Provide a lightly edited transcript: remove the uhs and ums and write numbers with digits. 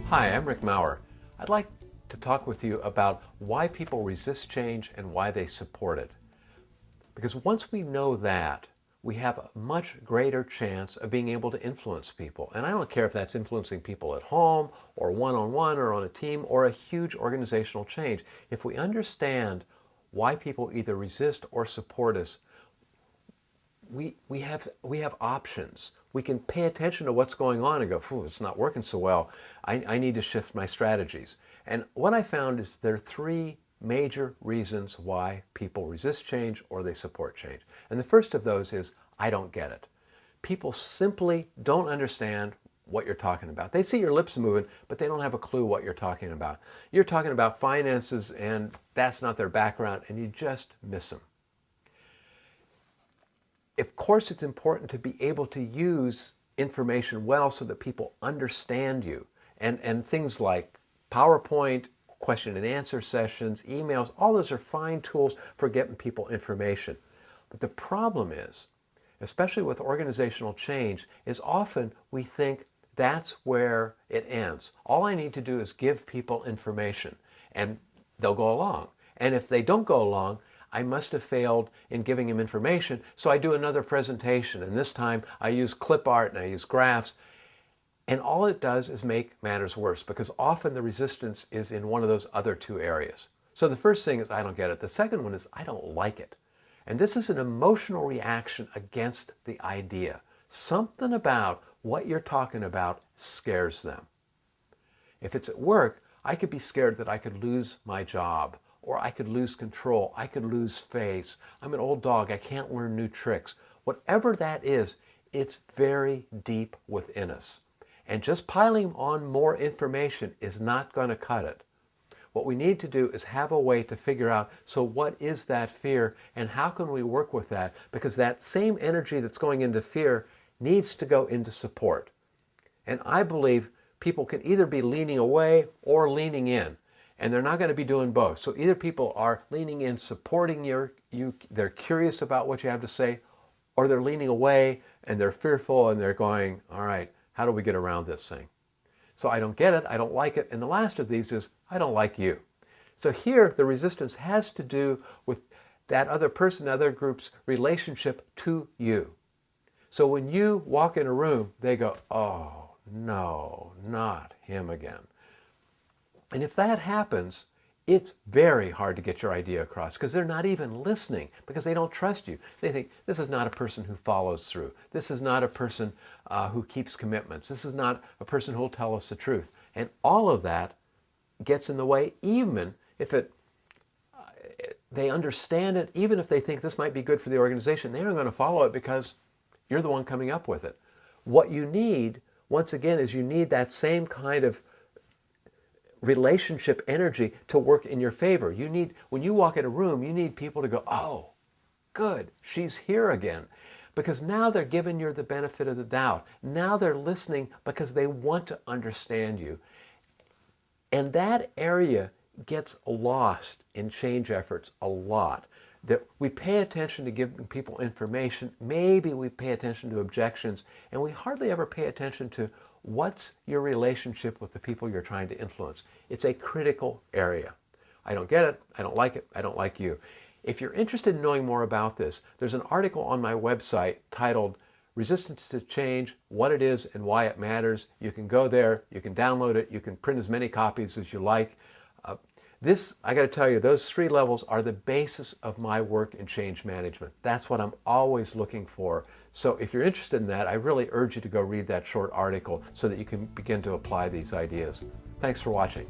Hi, I'm Rick Maurer. I'd like to talk with you about why people resist change and why they support it. Because once we know that, we have a much greater chance of being able to influence people. And I don't care if that's influencing people at home or one-on-one or on a team or a huge organizational change. If we understand why people either resist or support us, we have options. We can pay attention to what's going on and go, "Phew, it's not working so well. I need to shift my strategies." And what I found is there are three major reasons why people resist change or they support change. And the first of those is, I don't get it. People simply don't understand what you're talking about. They see your lips moving, but they don't have a clue what you're talking about. You're talking about finances and that's not their background and you just miss them. Of course, it's important to be able to use information well so that people understand you. And things like PowerPoint, question and answer sessions, emails, all those are fine tools for getting people information. But the problem is, especially with organizational change, is often we think that's where it ends. All I need to do is give people information and they'll go along. And if they don't go along, I must have failed in giving him information, so I do another presentation, and this time I use clip art and I use graphs, and all it does is make matters worse, because often the resistance is in one of those other two areas. So the first thing is, I don't get it. The second one is, I don't like it. And this is an emotional reaction against the idea. Something about what you're talking about scares them. If it's at work, I could be scared that I could lose my job, or I could lose control, I could lose face. I'm an old dog, I can't learn new tricks. Whatever that is, it's very deep within us. And just piling on more information is not going to cut it. What we need to do is have a way to figure out, so what is that fear and how can we work with that? Because that same energy that's going into fear needs to go into support. And I believe people can either be leaning away or leaning in. And they're not going to be doing both. So either people are leaning in, supporting you, they're curious about what you have to say, or they're leaning away and they're fearful and they're going, all right, how do we get around this thing? So I don't get it, I don't like it. And the last of these is, I don't like you. So here the resistance has to do with that other person, other group's relationship to you. So when you walk in a room, they go, oh, no, not him again. And if that happens, it's very hard to get your idea across because they're not even listening because they don't trust you. They think, this is not a person who follows through. This is not a person who keeps commitments. This is not a person who will tell us the truth. And all of that gets in the way, even if they understand it, even if they think this might be good for the organization, they aren't going to follow it because you're the one coming up with it. What you need, once again, is you need that same kind of relationship energy to work in your favor. You need, when you walk in a room, you need people to go, oh, good, she's here again. Because now they're giving you the benefit of the doubt. Now they're listening because they want to understand you. And that area gets lost in change efforts a lot. That we pay attention to giving people information, maybe we pay attention to objections, and we hardly ever pay attention to what's your relationship with the people you're trying to influence. It's a critical area. I don't get it, I don't like it, I don't like you. If you're interested in knowing more about this, there's an article on my website titled Resistance to Change, What It Is and Why It Matters. You can go there, you can download it, you can print as many copies as you like. I got to tell you, those three levels are the basis of my work in change management. That's what I'm always looking for. So if you're interested in that, I really urge you to go read that short article so that you can begin to apply these ideas. Thanks for watching.